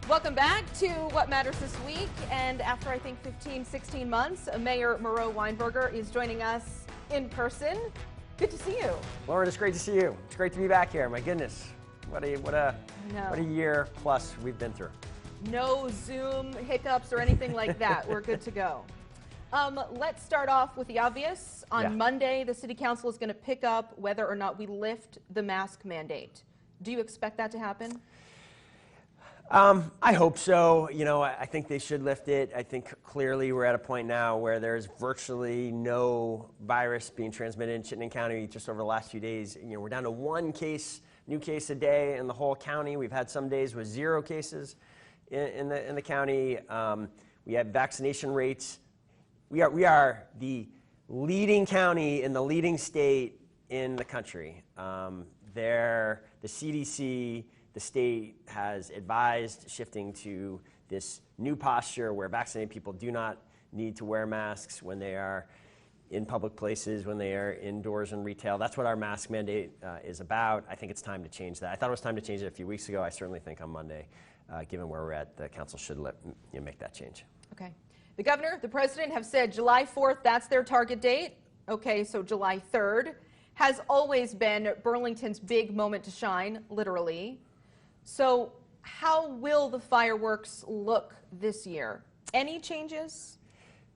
Welcome back to What Matters This Week. And after, I think, 15, 16 months, Mayor Miro Weinberger is joining us in person. Good to see you. Lauren, it's great to see you. It's great to be back here. My goodness, what a year plus we've been through. No Zoom hiccups or anything like that. We're good to go. Let's start off with the obvious. On Monday, the City Council is going to pick up whether or not we lift the mask mandate. Do you expect that to happen? I hope so. You know, I think they should lift it. I think clearly we're at a point now where there's virtually no virus being transmitted in Chittenden County just over the last few days. You know, we're down to one new case a day in the whole county. We've had some days with 0 cases in the county. We have vaccination rates. We are the leading county in the leading state in the country. The CDC, the state has advised shifting to this new posture where vaccinated people do not need to wear masks when they are in public places, when they are indoors in retail. That's what our mask mandate is about. I think it's time to change that. I thought it was time to change it a few weeks ago. I certainly think on Monday, given where we're at, the council should make that change. Okay. The governor, the president have said July 4th, that's their target date. Okay, so July 3rd has always been Burlington's big moment to shine, literally. So how will the fireworks look this year? Any changes?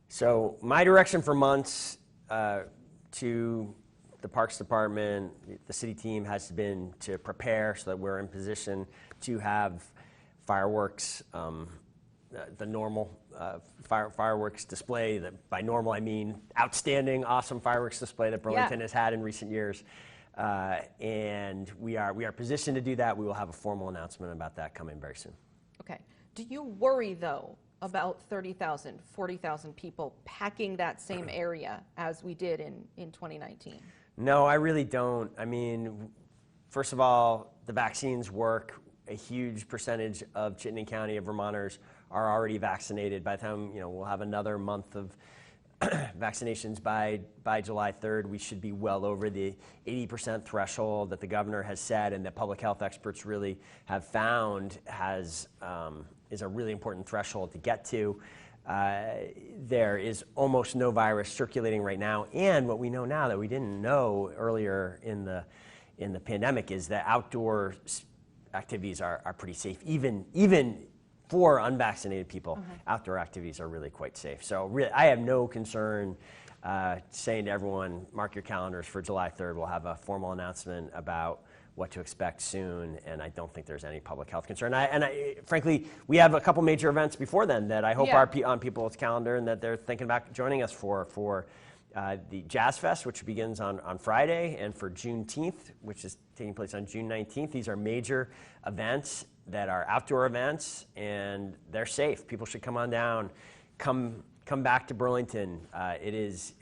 So my direction for months to the Parks Department, the city team has been to prepare so that we're in position to have fireworks, the normal fireworks display. By normal, I mean outstanding, awesome fireworks display that Burlington has had in recent years. And we are positioned to do that. We will have a formal announcement about that coming very soon. Okay. Do you worry, though, about 30,000, 40,000 people packing that same area as we did in 2019? No, I really don't. I mean, first of all, the vaccines work. A huge percentage of Chittenden County of Vermonters are already vaccinated. By the time, we'll have another month of vaccinations by July 3rd, we should be well over the 80% threshold that the governor has said and that public health experts really have found is a really important threshold to get to. There is almost no virus circulating right now, and what we know now that we didn't know earlier in the pandemic is that outdoor activities are pretty safe, even for unvaccinated people. Outdoor activities are really quite safe. So really, I have no concern saying to everyone, mark your calendars for July 3rd. We'll have a formal announcement about what to expect soon, and I don't think there's any public health concern. Frankly, we have a couple major events before then that I hope are on people's calendar and that they're thinking about joining us for the Jazz Fest, which begins on Friday, and for Juneteenth, which is taking place on June 19th. These are major events that are outdoor events, and they're safe. People should come on down, come back to Burlington. It is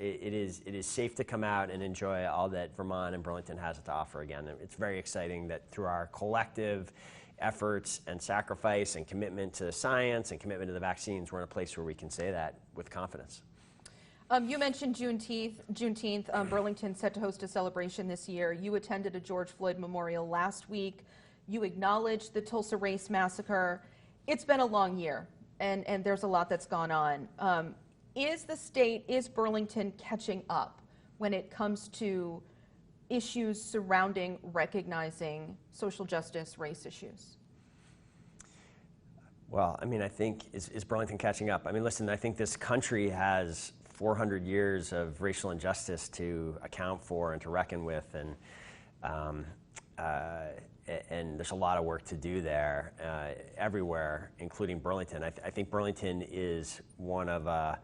safe to come out and enjoy all that Vermont and Burlington has to offer again. It's very exciting that through our collective efforts and sacrifice and commitment to science and commitment to the vaccines, we're in a place where we can say that with confidence. You mentioned Juneteenth. Burlington set to host a celebration this year. You attended a George Floyd memorial last week. You acknowledged the Tulsa Race Massacre. It's been a long year, and there's a lot that's gone on. Is Burlington catching up when it comes to issues surrounding recognizing social justice, race issues? Well, I mean, I think, is Burlington catching up? I mean, listen, I think this country has 400 years of racial injustice to account for and to reckon with, and there's a lot of work to do there everywhere, including Burlington. I think Burlington is one of I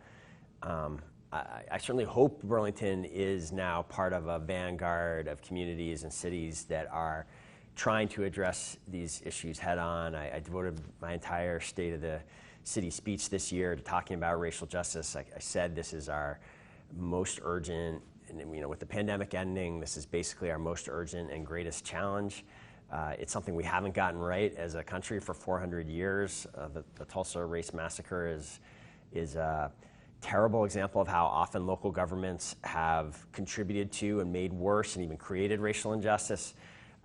certainly hope Burlington is now part of a vanguard of communities and cities that are trying to address these issues head on. I devoted my entire State of the City speech this year to talking about racial justice. I said this is our most urgent, and with the pandemic ending, this is basically our most urgent and greatest challenge. It's something we haven't gotten right as a country for 400 years. The Tulsa Race Massacre is a terrible example of how often local governments have contributed to and made worse and even created racial injustice.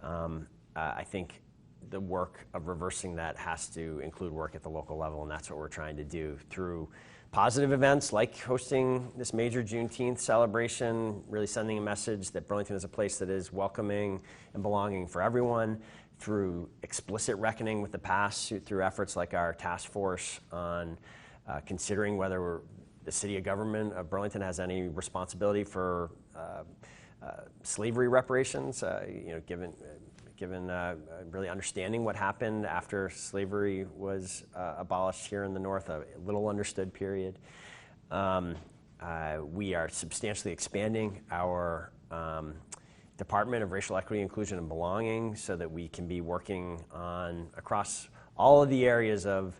I think the work of reversing that has to include work at the local level, and that's what we're trying to do through positive events like hosting this major Juneteenth celebration, really sending a message that Burlington is a place that is welcoming and belonging for everyone, through explicit reckoning with the past, through efforts like our task force on considering whether the city of government of Burlington has any responsibility for slavery reparations, given really understanding what happened after slavery was abolished here in the North, a little understood period. We are substantially expanding our Department of Racial Equity, Inclusion, and Belonging so that we can be working on across all of the areas of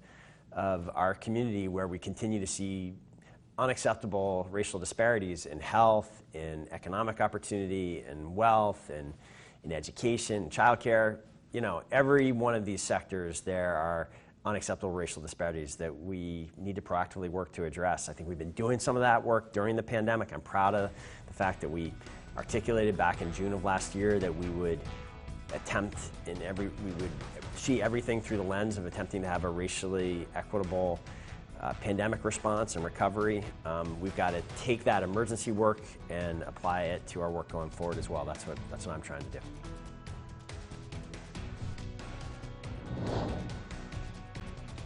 our community where we continue to see unacceptable racial disparities in health, in economic opportunity, in wealth, and in education, childcare. Every one of these sectors, there are unacceptable racial disparities that we need to proactively work to address. I think we've been doing some of that work during the pandemic. I'm proud of the fact that we articulated back in June of last year that we would see everything through the lens of attempting to have a racially equitable pandemic response and recovery. We've got to take that emergency work and apply it to our work going forward as well. That's what I'm trying to do.